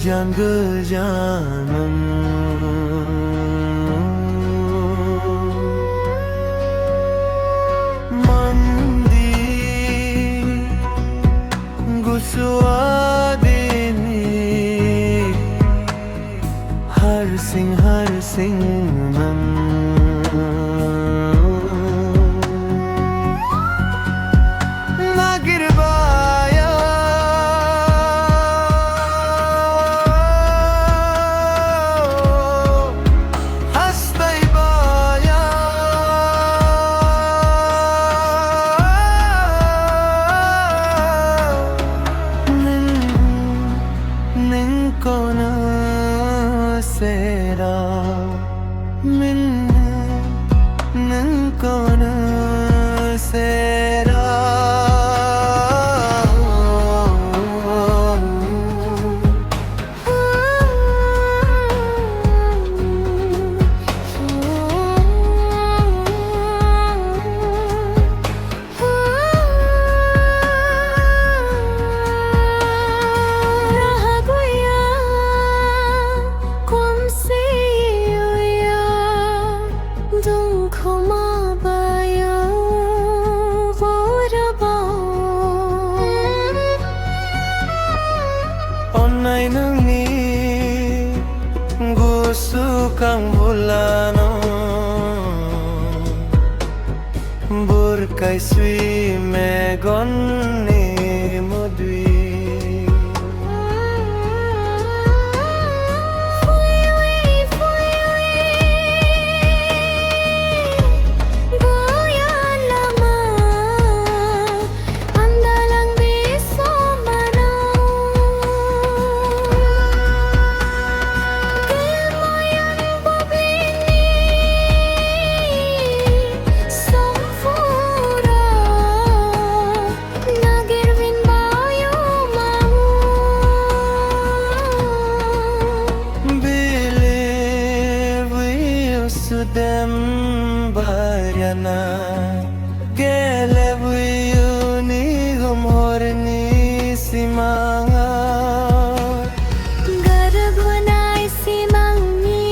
जंग जानम मंदी गुस्वादिनी हर सिंह मन será min nang kona será Onay nungi gusto kang bulano Burkay sui megon ni modwi Dem bayana gele buyuni gumorni simanga garbunai simangi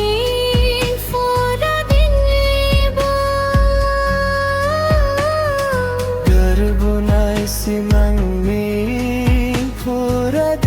fora dinlibo garbunai simangi fora